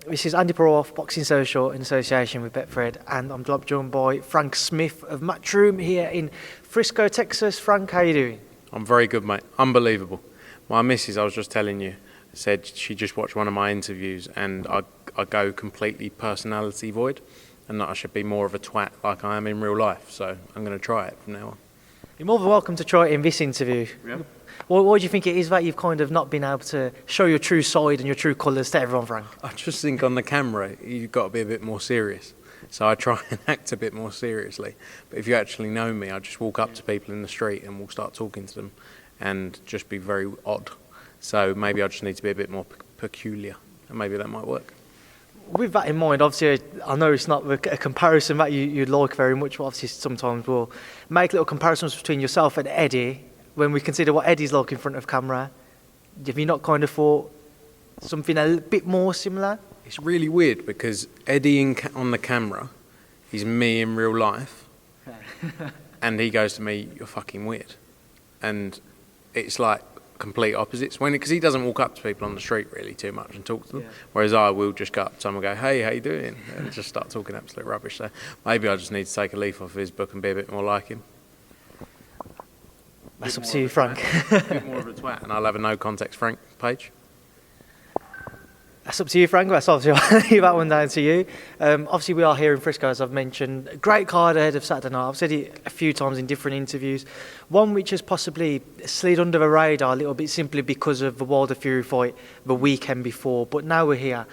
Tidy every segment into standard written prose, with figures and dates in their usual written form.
This is Andy Purewal, Boxing Social in association with Betfred, and I'm joined by Frank Smith of Matchroom here in Frisco, Texas. Frank, how you doing? I'm very good, mate. Unbelievable. My missus, I was just telling you, said she just watched one of my interviews and I go completely personality void and that I should be more of a twat like I am in real life. So I'm going to try it from now on. You're more than welcome to try it in this interview. Yeah. Why do you think it is that you've kind of not been able to show your true side and your true colours to everyone, Frank? I just think on the camera, you've got to be a bit more serious. So I try and act a bit more seriously. But if you actually know me, I just walk up to people in the street and we'll start talking to them and just be very odd. So maybe I just need to be a bit more peculiar and maybe that might work. With that in mind, obviously, I know it's not a comparison that you like very much, but obviously sometimes we'll make little comparisons between yourself and Eddie when we consider what Eddie's like in front of camera. Have you not kind of thought something a bit more similar? It's really weird because Eddie on the camera is me in real life and he goes to me, "You're fucking weird." And it's like complete opposites because he doesn't walk up to people on the street really too much and talk to them, whereas I will just go up to someone and go, "Hey, how you doing?" and just start talking absolute rubbish. So maybe I just need to take a leaf off his book and be a bit more like him. That's up to you, Frank. A bit more of a twat, and I'll have a no context Frank page. That's up to you, Frank. That's obviously I'll leave that one down to you. Obviously, we are here in Frisco, as I've mentioned. Great card ahead of Saturday night. I've said it a few times in different interviews. One which has possibly slid under the radar a little bit simply because of the Wilder Fury fight the weekend before. But now we're here.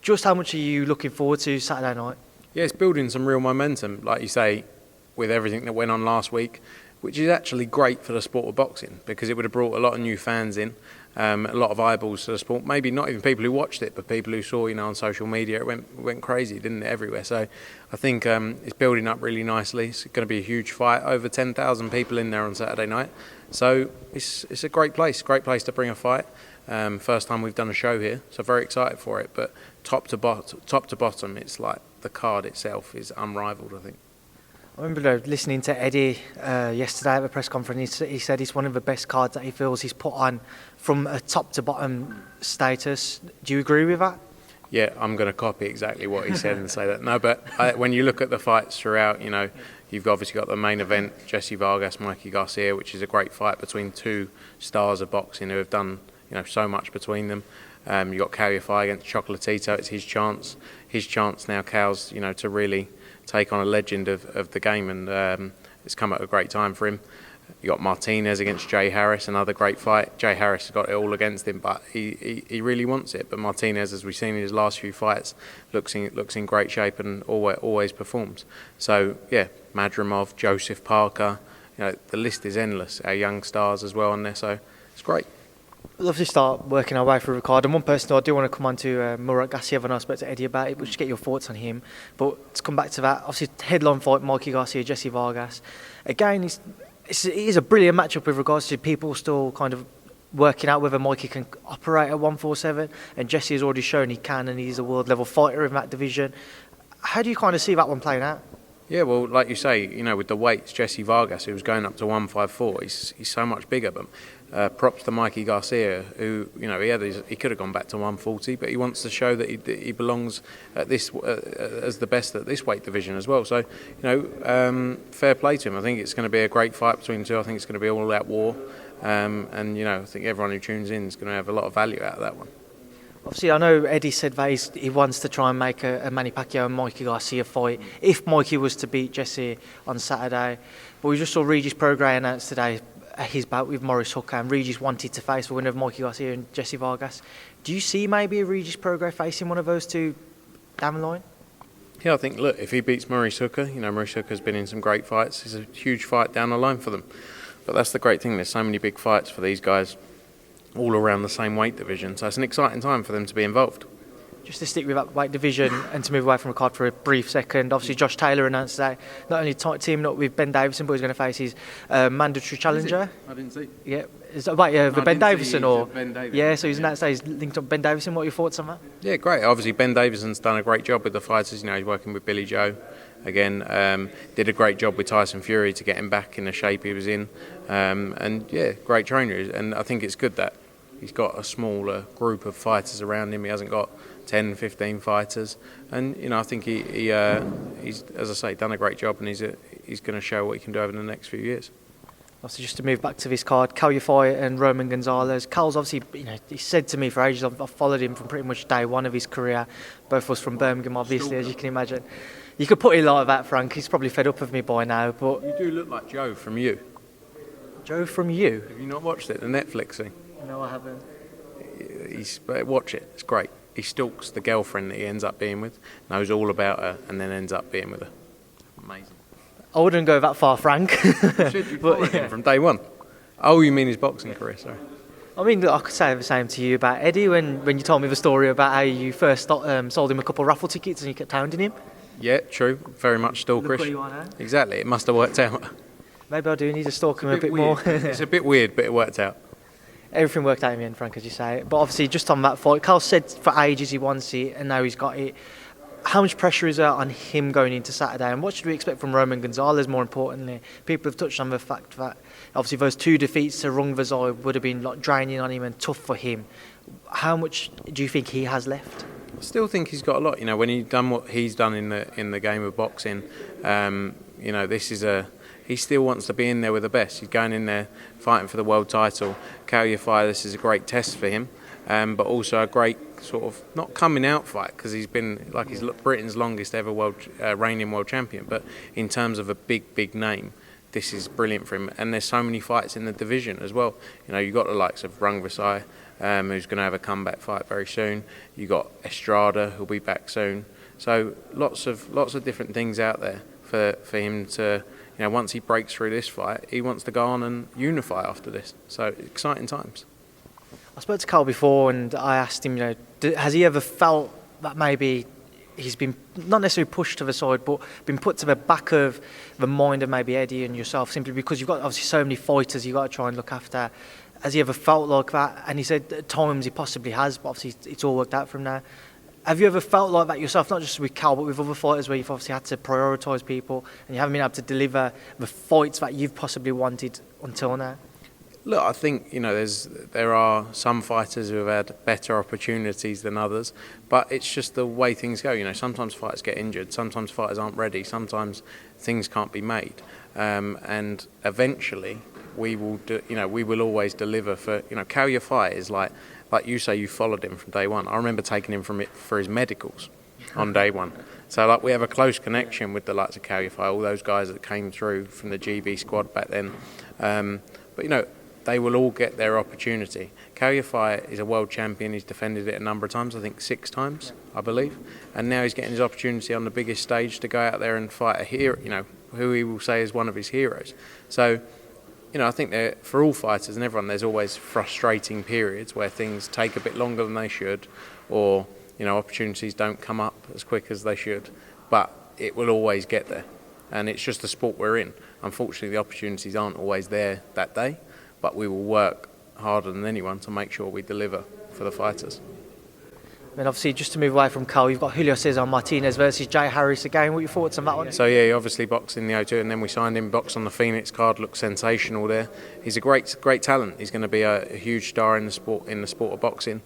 Just how much are you looking forward to Saturday night? Yeah, it's building some real momentum, like you say, with everything that went on last week, which is actually great for the sport of boxing because it would have brought a lot of new fans in. A lot of eyeballs to the sport. Maybe not even people who watched it, but people who saw, on social media. It went crazy, didn't it, everywhere? So I think it's building up really nicely. It's going to be a huge fight. Over 10,000 people in there on Saturday night. So it's a great place to bring a fight. First time we've done a show here, so very excited for it. But top to bottom, it's like the card itself is unrivaled, I think. I remember listening to Eddie yesterday at the press conference. He said it's one of the best cards that he feels he's put on from a top to bottom status. Do you agree with that? Yeah, I'm going to copy exactly what he said and say that. No, but when you look at the fights throughout, you've obviously got the main event, Jesse Vargas, Mikey Garcia, which is a great fight between two stars of boxing who have done so much between them. You've got Calify against Chocolatito. It's his chance. His chance now, Cal's, to really take on a legend of the game, and it's come at a great time for him. You got Martinez against Jay Harris, another great fight. Jay Harris has got it all against him, but he really wants it. But Martinez, as we've seen in his last few fights, looks in great shape and always performs. So yeah, Madrimov, Joseph Parker, the list is endless. Our young stars as well on there, so it's great. I'd love to start working our way through the card. And one person I do want to come on to, Murat Garcia, when I spoke to Eddie about it, but just get your thoughts on him. But to come back to that, obviously headline fight, Mikey Garcia, Jesse Vargas. Again, it is a brilliant matchup with regards to people still kind of working out whether Mikey can operate at 147. And Jesse has already shown he can, and he's a world level fighter in that division. How do you kind of see that one playing out? Yeah, well, like you say, with the weights, Jesse Vargas, who was going up to 154, he's so much bigger. But props to Mikey Garcia, who he could have gone back to 140, but he wants to show that he belongs at this as the best at this weight division as well. So fair play to him. I think it's going to be a great fight between the two. I think it's going to be all out war, and I think everyone who tunes in is going to have a lot of value out of that one. Obviously, I know Eddie said that he wants to try and make a Manny Pacquiao and Mikey Garcia fight if Mikey was to beat Jesse on Saturday. But we just saw Regis Prograis announced today his bout with Maurice Hooker, and Regis wanted to face the winner of Mikey Garcia and Jesse Vargas. Do you see maybe a Regis Prograis facing one of those two down the line? Yeah, I think, look, if he beats Maurice Hooker, Maurice Hooker's been in some great fights. It's a huge fight down the line for them. But that's the great thing, there's so many big fights for these guys all around the same weight division, so it's an exciting time for them to be involved. Just to stick with that weight division and to move away from the card for a brief second, obviously Josh Taylor announced that not only teaming up with Ben Davison, but he's going to face his mandatory challenger. I didn't see. Yeah, is that right? For Ben Davison, or Ben Davison. Yeah, so he's announced that he's linked up Ben Davison. What are your thoughts on that? Yeah, great. Obviously, Ben Davison's done a great job with the fighters. He's working with Billy Joe. Again, did a great job with Tyson Fury to get him back in the shape he was in. And yeah, great trainer. And I think it's good that he's got a smaller group of fighters around him. He hasn't got 10, 15 fighters. And, I think he's, as I say, done a great job, and he's going to show what he can do over the next few years. Obviously, just to move back to this card, Cal Yafai and Roman Gonzalez. Cal's obviously, he said to me for ages, I've followed him from pretty much day one of his career. Both of us from Birmingham, obviously, as you can imagine. You could put it like that, Frank. He's probably fed up of me by now. But you do look like Joe from You. Joe from You? Have you not watched it, the Netflix thing? No, I haven't. Watch it, it's great. He stalks the girlfriend that he ends up being with, knows all about her, and then ends up being with her. Amazing. I wouldn't go that far, Frank. You followed him from day one. Oh, you mean his boxing career, sorry. I mean, I could say the same to you about Eddie when you told me the story about how you first sold him a couple of raffle tickets and you kept hounding him. Yeah, true. Very much stalkerish. Look where you are now. Exactly. It must have worked out. Maybe I do need to stalk him a bit more. It's a bit weird, but it worked out. Everything worked out in the end, Frank, as you say. But obviously, just on that fight, Carl said for ages he wants it, and now he's got it. How much pressure is there on him going into Saturday, and what should we expect from Roman Gonzalez, more importantly? People have touched on the fact that, obviously, those 2 defeats to Rungvisai would have been draining on him and tough for him. How much do you think he has left? I still think he's got a lot. When he's done what he's done in the game of boxing, this is he still wants to be in there with the best. He's going in there fighting for the world title. Cal Yafai, this is a great test for him, but also a great sort of not coming out fight, because he's been he's Britain's longest ever reigning world champion. But in terms of a big name, this is brilliant for him. And there's so many fights in the division as well. You've got the likes of Rungvisai, who's going to have a comeback fight very soon. You got Estrada, who'll be back soon. So lots of different things out there for him to. Once he breaks through this fight, he wants to go on and unify after this. So exciting times. I spoke to Carl before, and I asked him, has he ever felt that maybe he's been not necessarily pushed to the side, but been put to the back of the mind of maybe Eddie and yourself, simply because you've got obviously so many fighters you've got to try and look after. Has he ever felt like that? And he said at times he possibly has, but obviously it's all worked out from now. Have you ever felt like that yourself, not just with Cal, but with other fighters where you've obviously had to prioritise people and you haven't been able to deliver the fights that you've possibly wanted until now? Look, I think there are some fighters who have had better opportunities than others, but it's just the way things go. Sometimes fighters get injured, sometimes fighters aren't ready, sometimes things can't be made, and eventually we will always deliver for Cal Yafai is like you say, you followed him from day one. I remember taking him for his medicals on day one. So we have a close connection with the likes of Cal Yafai, all those guys that came through from the GB squad back then. But they will all get their opportunity. Cal Yafai is a world champion. He's defended it a number of times, I think 6 times, I believe. And now he's getting his opportunity on the biggest stage to go out there and fight a hero, who he will say is one of his heroes. So I think that for all fighters and everyone, there's always frustrating periods where things take a bit longer than they should, or opportunities don't come up as quick as they should. But it will always get there, and it's just the sport we're in. Unfortunately, the opportunities aren't always there that day, but we will work harder than anyone to make sure we deliver for the fighters. And obviously, just to move away from Cal, you've got Julio Cesar Martinez versus Jay Harris again. What are your thoughts on that one? So yeah, he obviously boxed in the O2, and then we signed him, boxed on the Phoenix card, looked sensational there. He's a great talent. He's going to be a huge star in the sport of boxing.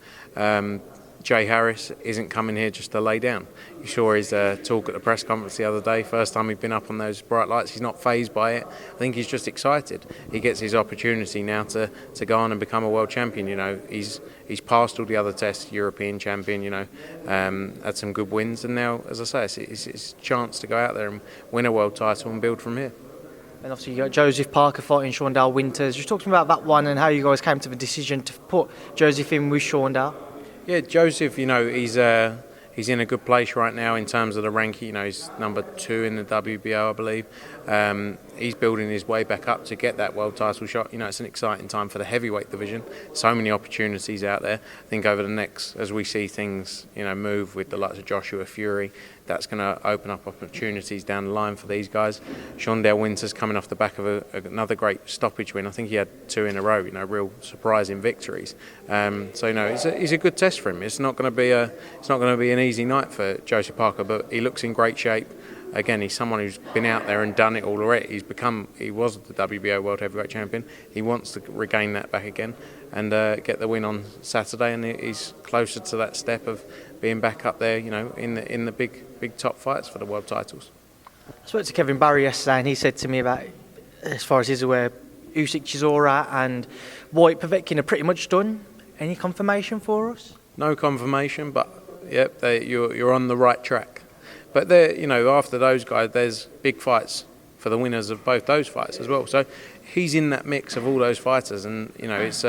Jay Harris isn't coming here just to lay down. You saw his talk at the press conference the other day. First time he'd been up on those bright lights. He's not fazed by it. I think he's just excited. He gets his opportunity now to go on and become a world champion. He's passed all the other tests, European champion. Had some good wins, and now, as I say, it's his chance to go out there and win a world title and build from here. And obviously you got Joseph Parker fighting Shaundale Winters. Just talk to me about that one and how you guys came to the decision to put Joseph in with Shaundale. Yeah, Joseph, he's in a good place right now in terms of the ranking. He's number 2 in the WBO, I believe. He's building his way back up to get that world title shot. It's an exciting time for the heavyweight division. So many opportunities out there. I think over the next, as we see things, move with the likes of Joshua Fury, that's going to open up opportunities down the line for these guys. Shaundale Winters coming off the back of another great stoppage win. I think he had 2 in a row. Real surprising victories. It's a good test for him. It's not going to be an easy night for Joseph Parker, but he looks in great shape. Again, he's someone who's been out there and done it all already. He was the WBO World Heavyweight Champion. He wants to regain that back again and get the win on Saturday, and he's closer to that step of being back up there, in the big top fights for the world titles. I spoke to Kevin Barry yesterday, and he said to me about, as far as he's aware, Usyk, Chisora and White Povetkin are pretty much done. Any confirmation for us? No confirmation, but yep, you're on the right track. But there, after those guys, there's big fights for the winners of both those fights as well. So he's in that mix of all those fighters, and it's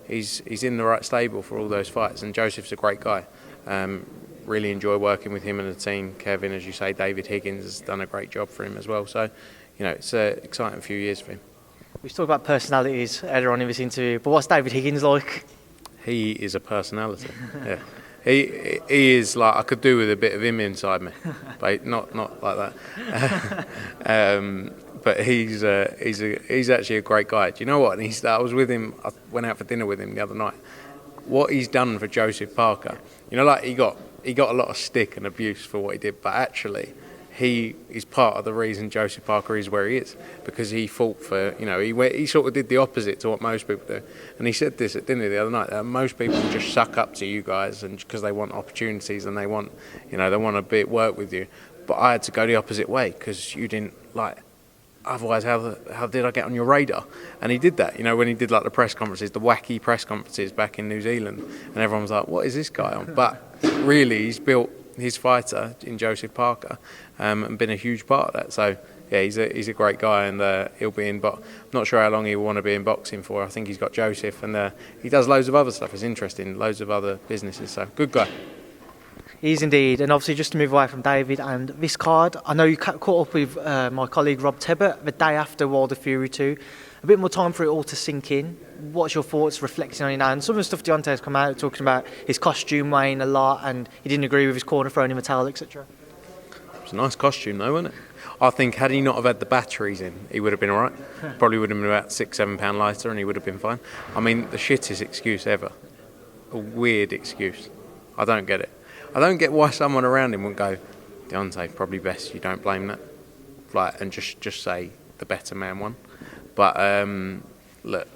he's in the right stable for all those fights. And Joseph's a great guy. Really enjoy working with him and the team. Kevin, as you say, David Higgins has done a great job for him as well. So it's an exciting few years for him. We talked about personalities earlier on in this interview, but what's David Higgins like? He is a personality. Yeah. He is like, I could do with a bit of him inside me, but not like that. But he's actually a great guy. Do you know what? I was with him. I went out for dinner with him the other night. What he's done for Joseph Parker, he got a lot of stick and abuse for what he did, but actually he is part of the reason Joseph Parker is where he is, because he fought for, he sort of did the opposite to what most people do. And he said this at dinner the other night, that most people just suck up to you guys and because they want opportunities and they want, they want to work with you. But I had to go the opposite way because you didn't otherwise how did I get on your radar? And he did that, when he did the press conferences, the wacky press conferences back in New Zealand, and everyone was like, what is this guy on? But really, he's built his fighter in Joseph Parker and been a huge part of that. So yeah, he's a great guy, and he'll be in. But I'm not sure how long he will want to be in boxing for. I think he's got Joseph, and he does loads of other stuff. It's interesting, loads of other businesses. So good guy. He is indeed. And obviously, just to move away from David and this card, I know you caught up with my colleague Rob Tebbert the day after Wilder Fury 2. A bit more time for it all to sink in. What's your thoughts reflecting on it now? And some of the stuff Deontay has come out talking about his costume weighing a lot, and he didn't agree with his corner throwing him a towel, etc. It's a nice costume though, wasn't it? I think had he not have had the batteries in, he would have been all right. Probably would have been about 6-7 pound lighter, and he would have been fine. I mean, the shittest excuse ever. A weird excuse. I don't get it. I don't get why someone around him wouldn't go, Deontay, probably best you don't blame that. And just say the better man won. But look,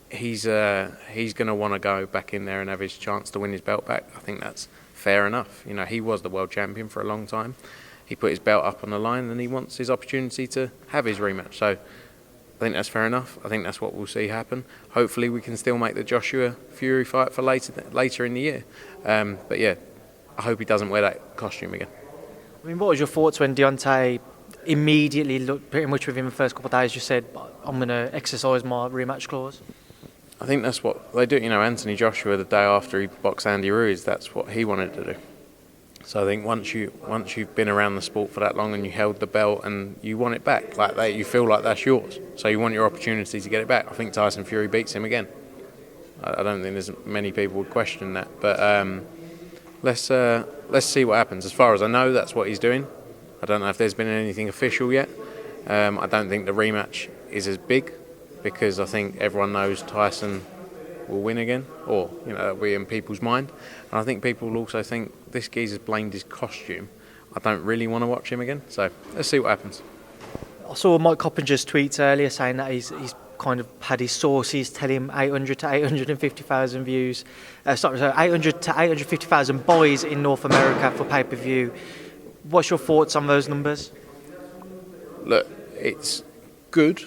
he's going to want to go back in there and have his chance to win his belt back. I think that's fair enough. He was the world champion for a long time. He put his belt up on the line, and he wants his opportunity to have his rematch. So I think that's fair enough. I think that's what we'll see happen. Hopefully we can still make the Joshua Fury fight for later in the year. But yeah, I hope he doesn't wear that costume again. I mean, what was your thoughts when Deontay immediately looked pretty much within the first couple of days, just said, I'm going to exercise my rematch clause? I think that's what they do. Anthony Joshua, the day after he boxed Andy Ruiz, that's what he wanted to do. So I think once you've been around the sport for that long and you held the belt and you want it back like that, you feel like that's yours. So you want your opportunity to get it back. I think Tyson Fury beats him again. I don't think there's many people would question that. But let's see what happens. As far as I know, that's what he's doing. I don't know if there's been anything official yet. I don't think the rematch is as big because I think everyone knows Tyson will win again, or that'll be in people's mind. And I think people will also think this geezer's blamed his costume. I don't really want to watch him again. So let's see what happens. I saw Mike Coppinger's tweets earlier saying that he's kind of had his sources tell him 800 to 850,000 views. 800 to 850,000 buys in North America for pay-per-view. What's your thoughts on those numbers? Look, it's good,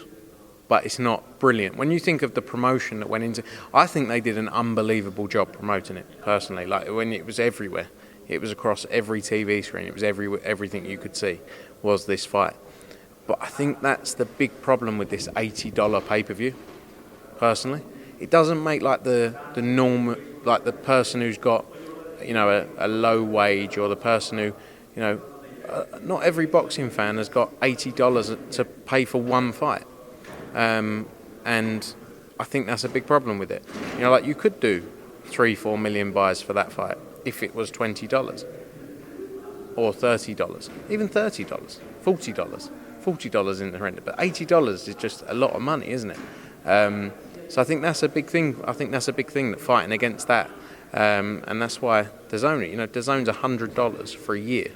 but it's not brilliant. When you think of the promotion that went into, I think they did an unbelievable job promoting it, personally. When it was everywhere, it was across every TV screen, it was everywhere, everything you could see was this fight. But I think that's the big problem with this $80 pay-per-view, personally. It doesn't make the norm, the person who's got, a low wage, or the person who, not every boxing fan has got $80 to pay for one fight. And I think that's a big problem with it. You could do 3-4 million buys for that fight if it was $20 or $30, even $30, $40. $40 isn't horrendous, but $80 is just a lot of money, isn't it? So I think that's a big thing. I think that's a big thing, that fighting against that, and that's why DAZN's $100 for a year,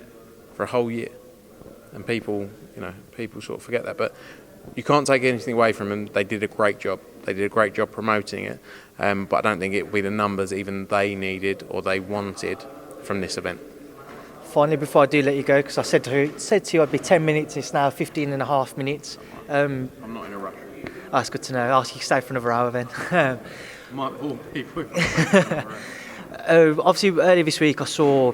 for a whole year, and people sort of forget that. But you can't take anything away from them. They did a great job. They did a great job promoting it, but I don't think it would be the numbers even they needed or they wanted from this event. Finally, before I do let you go, because I said to you I'd be 10 minutes, it's now 15 and a half minutes. I'm not in a rush. That's good to know. I'll ask you to stay for another hour then. Might bore people. Obviously, earlier this week I saw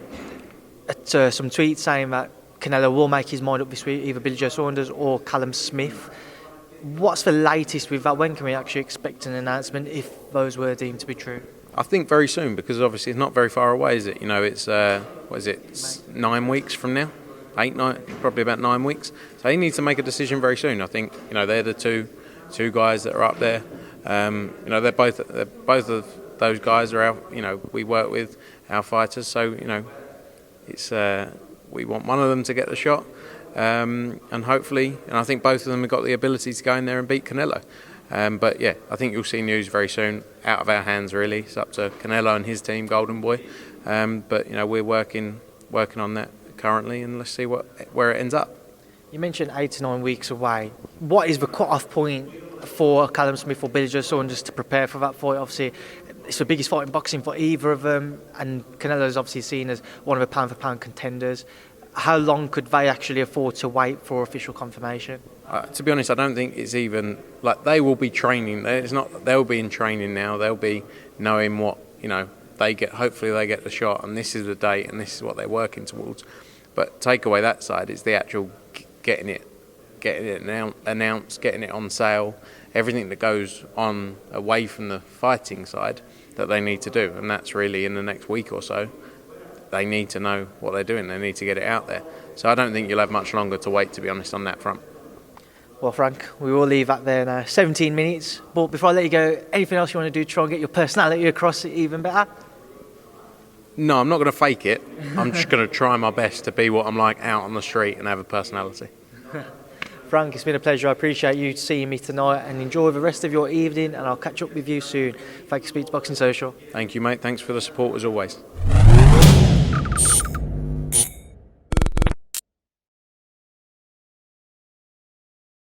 some tweets saying that Canelo will make his mind up this week, either Billy Joe Saunders or Callum Smith. What's the latest with that? When can we actually expect an announcement if those were deemed to be true? I think very soon, because obviously it's not very far away, is it? You know, it's what is it? It's 9 weeks from now, 8, 9, probably about 9 weeks. So he needs to make a decision very soon. I think they're the two guys that are up there. They're both of those guys are our. We work with our fighters, so it's we want one of them to get the shot, and hopefully, and I think both of them have got the ability to go in there and beat Canelo. But yeah, I think you'll see news very soon. Out of our hands, really. It's up to Canelo and his team, Golden Boy. But we're working on that currently, and let's see where it ends up. You mentioned 8 to 9 weeks away. What is the cut-off point for Callum Smith or Billy Joe Saunders to prepare for that fight? Obviously, it's the biggest fight in boxing for either of them, and Canelo is obviously seen as one of the pound-for-pound contenders. How long could they actually afford to wait for official confirmation? To be honest, I don't think it's even like they will be training. It's not. They'll be in training now. They'll be knowing what they get. Hopefully, they get the shot, and this is the date, and this is what they're working towards. But take away that side, it's the actual getting it announced, getting it on sale, everything that goes on away from the fighting side that they need to do, and that's really in the next week or so. They need to know what they're doing. They need to get it out there. So I don't think you'll have much longer to wait, to be honest, on that front. Well, Frank, we will leave that there now. 17 minutes. But before I let you go, anything else you want to do to try and get your personality across even better? No, I'm not going to fake it. I'm just going to try my best to be what I'm like out on the street and have a personality. Frank, it's been a pleasure. I appreciate you seeing me tonight, and enjoy the rest of your evening, and I'll catch up with you soon. Thank you, Speak to Boxing Social. Thank you, mate. Thanks for the support as always.